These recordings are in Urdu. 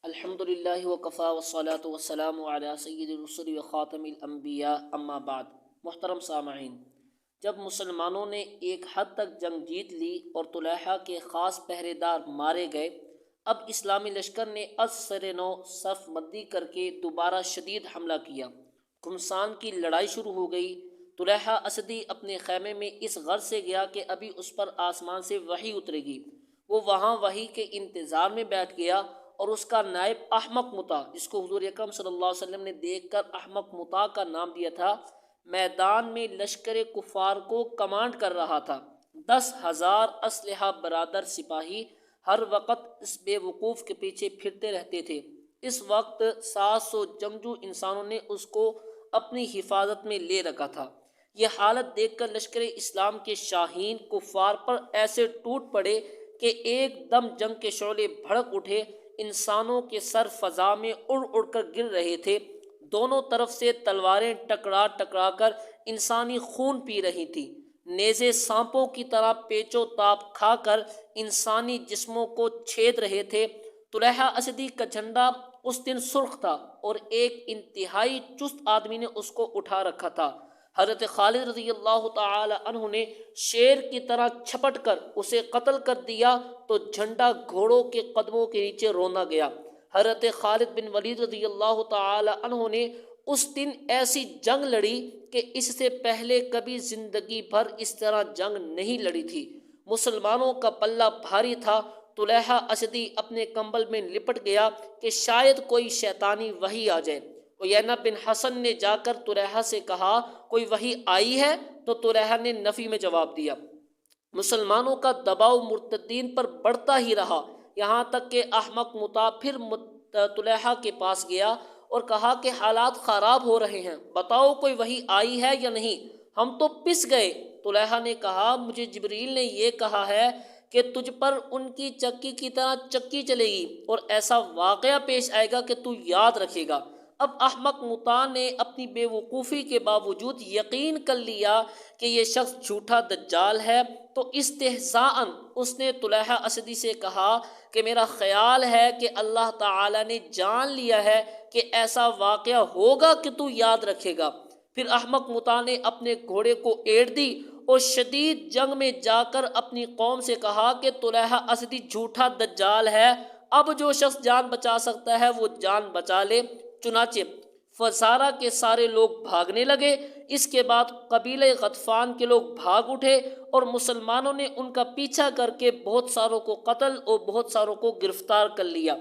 الحمد للہ وکفا والصلاۃ والسلام علی سید الرسل وخاتم الانبیاء اما بعد۔ محترم سامعین، جب مسلمانوں نے ایک حد تک جنگ جیت لی اور طلحہ کے خاص پہرے دار مارے گئے، اب اسلامی لشکر نے از سر نو صف بندی کر کے دوبارہ شدید حملہ کیا۔ گھمسان کی لڑائی شروع ہو گئی۔ طلحہ اسدی اپنے خیمے میں اس غرض سے گیا کہ ابھی اس پر آسمان سے وحی اترے گی۔ وہ وہاں وحی کے انتظار میں بیٹھ گیا اور اس کا نائب احمق مطاع، جس کو حضور اکرم صلی اللہ علیہ وسلم نے دیکھ کر احمق مطاع کا نام دیا تھا، میدان میں لشکر کفار کو کمانڈ کر رہا تھا۔ 10,000 اسلحہ برادر سپاہی ہر وقت اس بے وقوف کے پیچھے پھرتے رہتے تھے۔ اس وقت 700 جنگجو انسانوں نے اس کو اپنی حفاظت میں لے رکھا تھا۔ یہ حالت دیکھ کر لشکر اسلام کے شاہین کفار پر ایسے ٹوٹ پڑے کہ ایک دم جنگ کے شعلے بھڑک اٹھے۔ انسانوں کے سر فضا میں اڑ اڑ کر گر رہے تھے۔ دونوں طرف سے تلواریں ٹکرا ٹکرا کر انسانی خون پی رہی تھیں۔ نیزے سانپوں کی طرح پیچ و تاب کھا کر انسانی جسموں کو چھید رہے تھے۔ طلحہ اسدی کا جھنڈا اس دن سرخ تھا اور ایک انتہائی چست آدمی نے اس کو اٹھا رکھا تھا۔ حضرت خالد رضی اللہ تعالی عنہ نے شیر کی طرح چھپٹ کر اسے قتل کر دیا تو جھنڈا گھوڑوں کے قدموں کے نیچے روندا گیا۔ حضرت خالد بن ولید رضی اللہ تعالی عنہ نے اس دن ایسی جنگ لڑی کہ اس سے پہلے کبھی زندگی بھر اس طرح جنگ نہیں لڑی تھی۔ مسلمانوں کا پلہ بھاری تھا۔ طلحہ اسدی اپنے کمبل میں لپٹ گیا کہ شاید کوئی شیطانی وحی آ جائے۔ عیینہ بن حصن نے جا کر طلحہ سے کہا، کوئی وحی آئی ہے؟ تو طلحہ نے نفی میں جواب دیا۔ مسلمانوں کا دباؤ مرتدین پر بڑھتا ہی رہا، یہاں تک کہ احمق مطاع پھر طلحہ کے پاس گیا اور کہا کہ حالات خراب ہو رہے ہیں، بتاؤ کوئی وحی آئی ہے یا نہیں؟ ہم تو پس گئے۔ طلحہ نے کہا، مجھے جبریل نے یہ کہا ہے کہ تجھ پر ان کی چکی کی طرح چکی چلے گی اور ایسا واقعہ پیش آئے گا کہ تو یاد رکھے گا۔ اب احمق مطاع نے اپنی بے وقوفی کے باوجود یقین کر لیا کہ یہ شخص جھوٹا دجال ہے، تو استہزاءً اس نے طلحہ اسدی سے کہا کہ میرا خیال ہے کہ اللہ تعالی نے جان لیا ہے کہ ایسا واقعہ ہوگا کہ تو یاد رکھے گا۔ پھر احمق مطاع نے اپنے گھوڑے کو ایڑ دی اور شدید جنگ میں جا کر اپنی قوم سے کہا کہ طلحہ اسدی جھوٹا دجال ہے، اب جو شخص جان بچا سکتا ہے وہ جان بچا لے۔ چنانچہ فزارہ کے سارے لوگ بھاگنے لگے۔ اس کے بعد قبیلہ غطفان کے لوگ بھاگ اٹھے اور مسلمانوں نے ان کا پیچھا کر کے بہت ساروں کو قتل اور بہت ساروں کو گرفتار کر لیا۔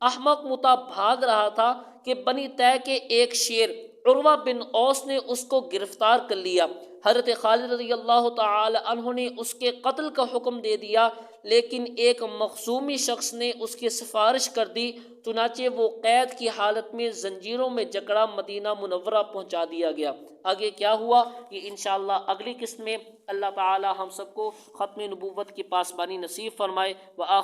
احمق مطاع بھاگ رہا تھا کہ بنی طے کے ایک شیر عروہ بن اوس نے اس کو گرفتار کر لیا۔ حضرت خالد رضی اللہ تعالی عنہ نے اس کے قتل کا حکم دے دیا، لیکن ایک مخزومی شخص نے اس کی سفارش کر دی، چنانچہ وہ قید کی حالت میں زنجیروں میں جکڑا مدینہ منورہ پہنچا دیا گیا۔ آگے کیا ہوا یہ انشاءاللہ اگلی قسط میں۔ اللہ تعالی ہم سب کو ختم نبوت کی پاسبانی نصیب فرمائے۔ وآخر